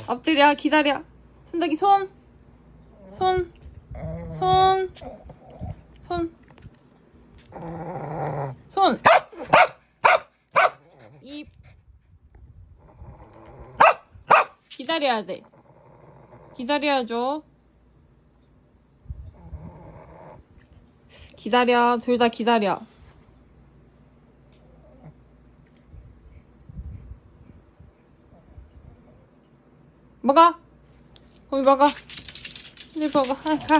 엎드려. 기다려. 순덕이 손. 손. 손. 손. 손. 입. 기다려야 돼. 기다려야죠. 기다려. 둘 다 기다려. 먹어. 거기 먹어. 이제 먹어. 가.